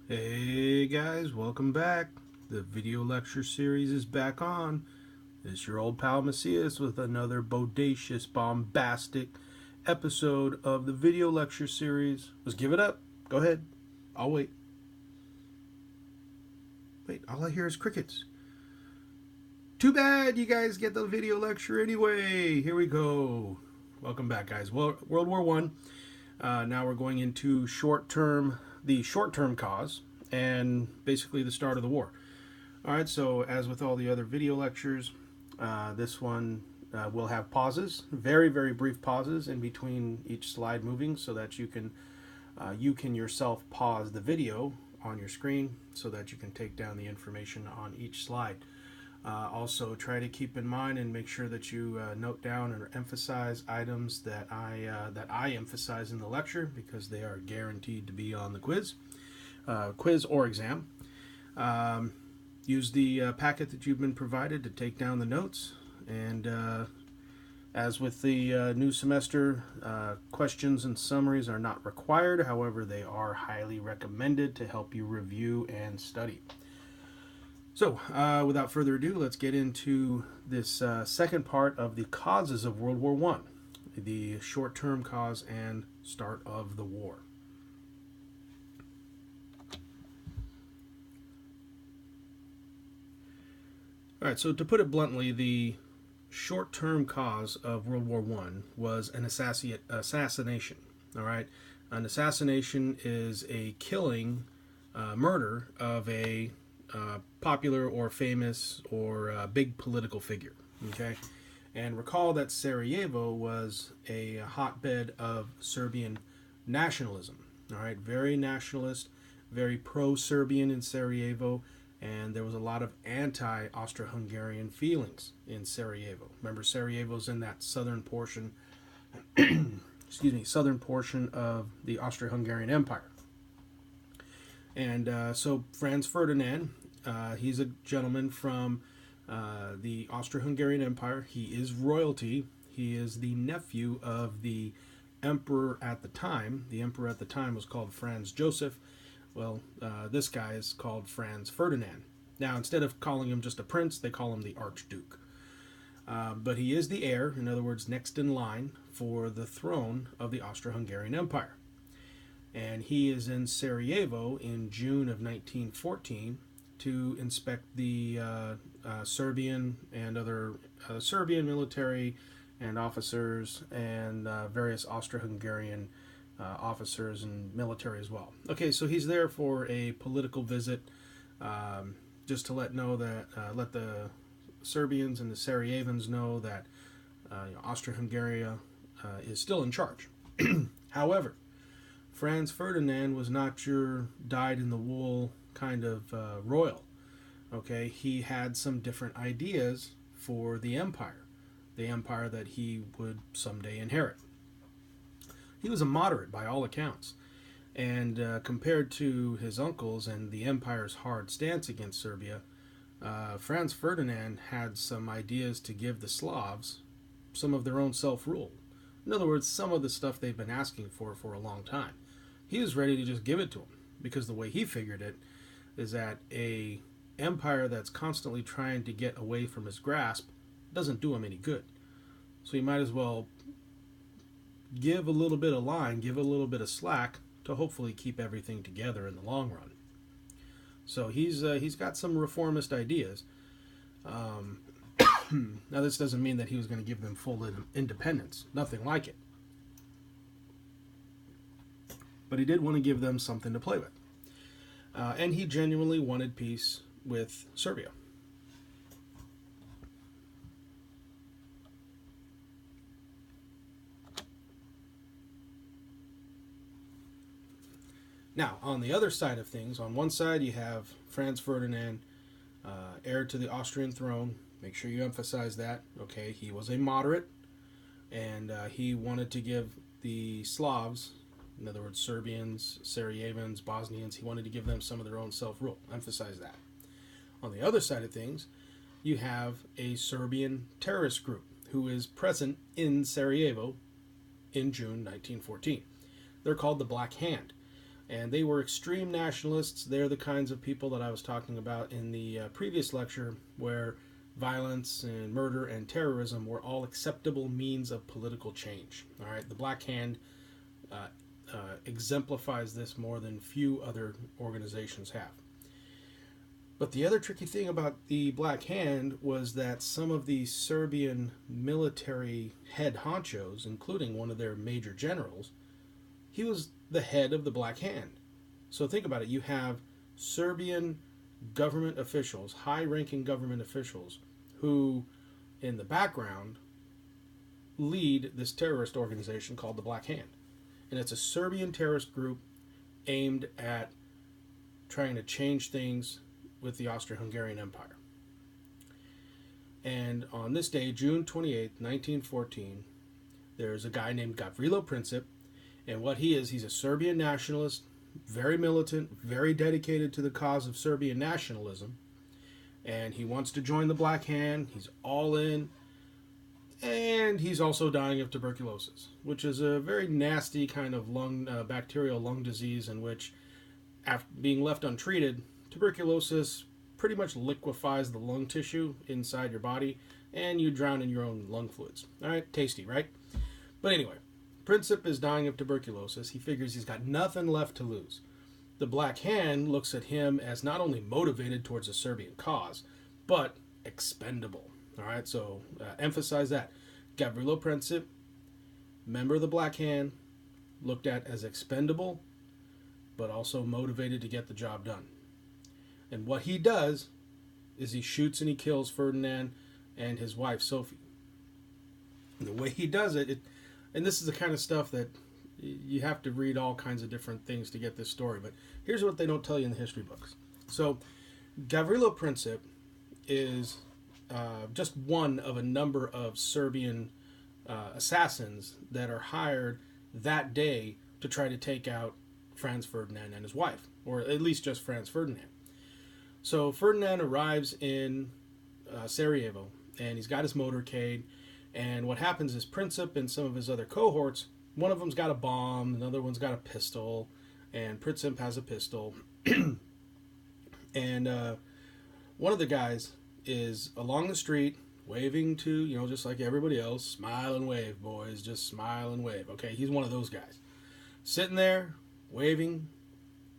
Hey guys, welcome back. The video lecture series is back on. It's your old pal Macias with another bodacious, bombastic episode of the video lecture series. Let's give it up. Go ahead. I'll wait. Wait, all I hear is crickets. Too bad you guys get the video lecture anyway. Here we go. Welcome back, guys. Well, World War One. Now we're going into the short-term cause, and basically the start of the war. All right, so as with all the other video lectures, this one will have pauses, very, very brief pauses in between each slide moving, so that you can yourself pause the video on your screen so that you can take down the information on each slide. Also, try to keep in mind and make sure that you note down or emphasize items that I emphasize in the lecture, because they are guaranteed to be on the quiz or exam. Use the packet that you've been provided to take down the notes. And as with the new semester, questions and summaries are not required. However, they are highly recommended to help you review and study. So, without further ado, let's get into this second part of the causes of World War I, the short-term cause and start of the war. All right, so to put it bluntly, the short-term cause of World War I was an assassination. All right, an assassination is a killing, murder of a popular or famous or big political figure. Okay, and recall that Sarajevo was a hotbed of Serbian nationalism. All right, very nationalist, very pro-Serbian in Sarajevo, and there was a lot of anti-Austro-Hungarian feelings in Sarajevo. Remember, Sarajevo's in that southern portion, southern portion of the Austro-Hungarian Empire. And so Franz Ferdinand, he's a gentleman from the Austro-Hungarian Empire. He is royalty. He is the nephew of the emperor at the time. The emperor at the time was called Franz Joseph. Well, this guy is called Franz Ferdinand. Now, instead of calling him just a prince, they call him the Archduke. But he is the heir, in other words, next in line for the throne of the Austro-Hungarian Empire. And he is in Sarajevo in June of 1914 to inspect the Serbian and other Serbian military and officers and various Austro-Hungarian officers and military as well. Okay, so he's there for a political visit, just to let the Serbians and the Sarajevans know that Austro-Hungary is still in charge. However, Franz Ferdinand was not your dyed-in-the-wool kind of royal. Okay, he had some different ideas for the empire that he would someday inherit. He was a moderate by all accounts, and compared to his uncles and the empire's hard stance against Serbia, Franz Ferdinand had some ideas to give the Slavs some of their own self-rule. In other words, some of the stuff they've been asking for a long time. He was ready to just give it to them, because the way he figured it is that a empire that's constantly trying to get away from his grasp doesn't do him any good. So you might as well give a little bit of line, give a little bit of slack to hopefully keep everything together in the long run. So he's got some reformist ideas. Now, this doesn't mean that he was going to give them full independence. Nothing like it. But he did want to give them something to play with. And he genuinely wanted peace with Serbia. Now, on the other side of things, on one side you have Franz Ferdinand, heir to the Austrian throne. Make sure you emphasize that. Okay, he was a moderate, and he wanted to give the Slavs, in other words, Serbians, Sarajevans, Bosnians, he wanted to give them some of their own self-rule. Emphasize that. On the other side of things, you have a Serbian terrorist group who is present in Sarajevo in June 1914. They're called the Black Hand. And they were extreme nationalists. They're the kinds of people that I was talking about in the previous lecture, where violence and murder and terrorism were all acceptable means of political change. All right, the Black Hand exemplifies this more than few other organizations have. But the other tricky thing about the Black Hand was that some of the Serbian military head honchos, including one of their major generals, he was the head of the Black Hand. So think about it. You have Serbian government officials, high-ranking government officials, who, in the background, lead this terrorist organization called the Black Hand. And it's a Serbian terrorist group aimed at trying to change things with the Austro-Hungarian Empire. And on this day, June 28th, 1914, there's a guy named Gavrilo Princip, and what he is, he's a Serbian nationalist, very militant, very dedicated to the cause of Serbian nationalism, and he wants to join the Black Hand. He's all in, and he's also dying of tuberculosis, which is a very nasty kind of bacterial lung disease in which, after being left untreated, tuberculosis pretty much liquefies the lung tissue inside your body, and you drown in your own lung fluids. All right, tasty, right? But anyway, Princip is dying of tuberculosis. He figures he's got nothing left to lose. The Black Hand looks at him as not only motivated towards a Serbian cause, but expendable. All right, so emphasize that. Gavrilo Princip, member of the Black Hand, looked at as expendable, but also motivated to get the job done. And what he does is he shoots and he kills Ferdinand and his wife, Sophie. And the way he does it, and this is the kind of stuff that you have to read all kinds of different things to get this story, but here's what they don't tell you in the history books. So, Gavrilo Princip is just one of a number of Serbian assassins that are hired that day to try to take out Franz Ferdinand and his wife, or at least just Franz Ferdinand. So Ferdinand arrives in Sarajevo, and he's got his motorcade, and what happens is Princip and some of his other cohorts, one of them's got a bomb, another one's got a pistol, and Princip has a pistol. And one of the guys is along the street, waving to, just like everybody else, smile and wave, boys, just smile and wave. Okay, he's one of those guys. Sitting there, waving,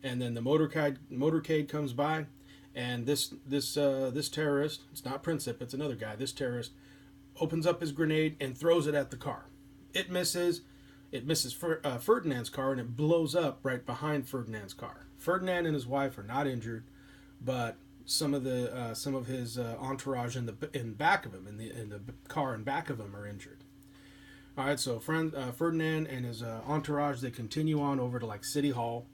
and then the motorcade comes by, and this terrorist, it's not Princip, it's another guy, this terrorist opens up his grenade and throws it at the car. It misses Ferdinand's car, and it blows up right behind Ferdinand's car. Ferdinand and his wife are not injured, but some of his entourage in back of him, in the car in back of him, are injured. All right, so Ferdinand and his entourage, they continue on over to like City Hall,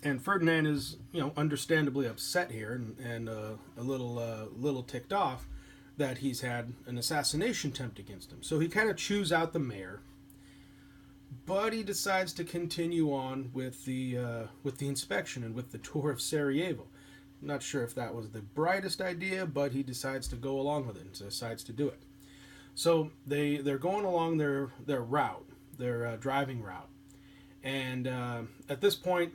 and Ferdinand is understandably upset here and a little ticked off that he's had an assassination attempt against him. So he kind of chews out the mayor, but he decides to continue on with the inspection and with the tour of Sarajevo. I'm not sure if that was the brightest idea, but he decides to go along with it and decides to do it. So they're going along their route, their driving route, and at this point,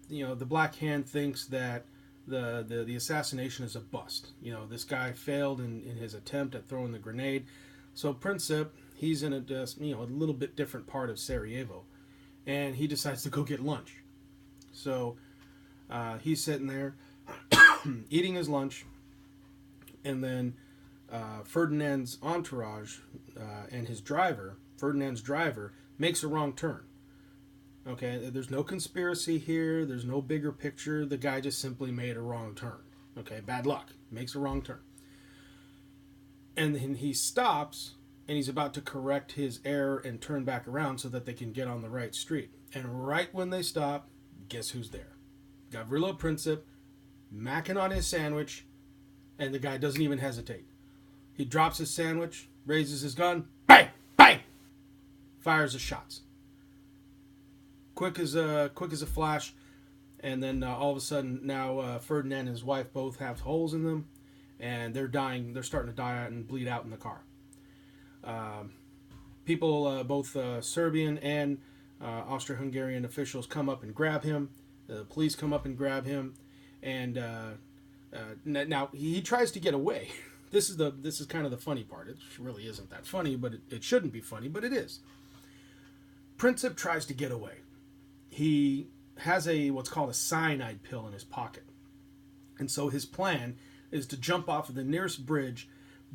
the Black Hand thinks that the assassination is a bust. This guy failed in his attempt at throwing the grenade. So Princip, he's in a little bit different part of Sarajevo, and he decides to go get lunch. So he's sitting there eating his lunch, and then Ferdinand's entourage and Ferdinand's driver, makes a wrong turn. Okay, there's no conspiracy here. There's no bigger picture. The guy just simply made a wrong turn. Okay, bad luck. Makes a wrong turn. And then he stops, and he's about to correct his error and turn back around so that they can get on the right street. And right when they stop, guess who's there? Gavrilo Princip, macking on his sandwich, and the guy doesn't even hesitate. He drops his sandwich, raises his gun, bang, bang, fires his shots. Quick as a flash, and then all of a sudden now Ferdinand and his wife both have holes in them, and they're dying. They're starting to die out and bleed out in the car. People, both Serbian and Austro-Hungarian officials come up and grab him. The police come up and grab him, and now he tries to get away. This is kind of the funny part. It really isn't that funny, but it shouldn't be funny, but it is. Princip tries to get away. He has what's called a cyanide pill in his pocket, and so his plan is to jump off of the nearest bridge,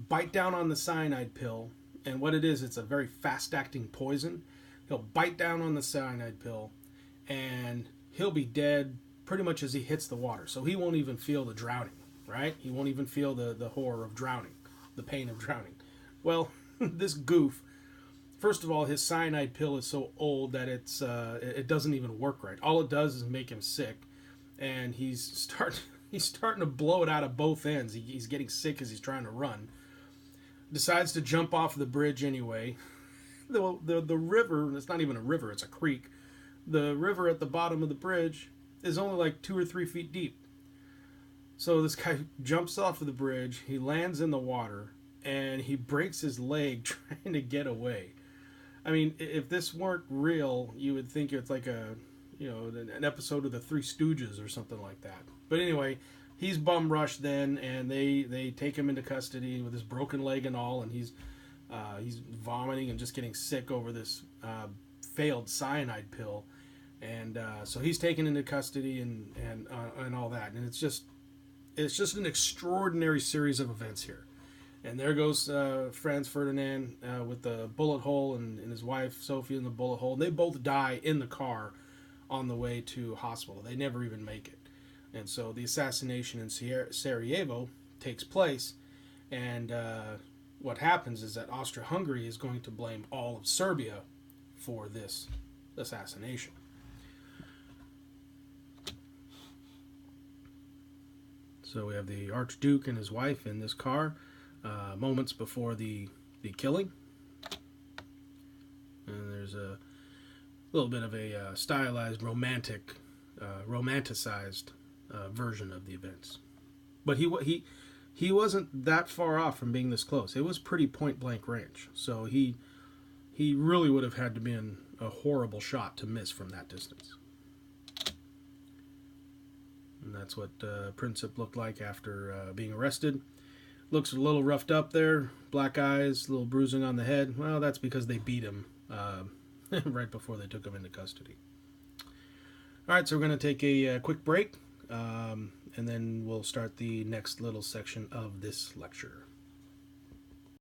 bite down on the cyanide pill, and what it is, it's a very fast-acting poison. He'll bite down on the cyanide pill, and he'll be dead pretty much as he hits the water. So he won't even feel the drowning, right? He won't even feel the horror of drowning, the pain of drowning. Well, this goof, first of all, his cyanide pill is so old that it doesn't even work right. All it does is make him sick, and he's starting to blow it out of both ends. He's getting sick as he's trying to run. Decides to jump off the bridge anyway. The river, it's not even a river, it's a creek. The river at the bottom of the bridge is only like 2 or 3 feet deep. So this guy jumps off of the bridge, he lands in the water, and he breaks his leg trying to get away. I mean, if this weren't real, you would think it's like an episode of the Three Stooges or something like that. But anyway, he's bum rushed then, and they take him into custody with his broken leg and all, and he's vomiting and just getting sick over this failed cyanide pill, and so he's taken into custody and all that, and it's just an extraordinary series of events here. And there goes Franz Ferdinand with the bullet hole, and his wife Sophie in the bullet hole. They both die in the car on the way to hospital. They never even make it. And so the assassination in Sarajevo takes place, and what happens is that Austria-Hungary is going to blame all of Serbia for this assassination. So we have the Archduke and his wife in this car moments before the killing. And there's a little bit of a stylized, romanticized version of the events. But he wasn't that far off from being this close. It was pretty point-blank range. So he really would have had to been a horrible shot to miss from that distance. And that's what Princip looked like after being arrested. Looks a little roughed up there. Black eyes, a little bruising on the head. Well, that's because they beat him right before they took him into custody. All right, so we're going to take a quick break, and then we'll start the next little section of this lecture.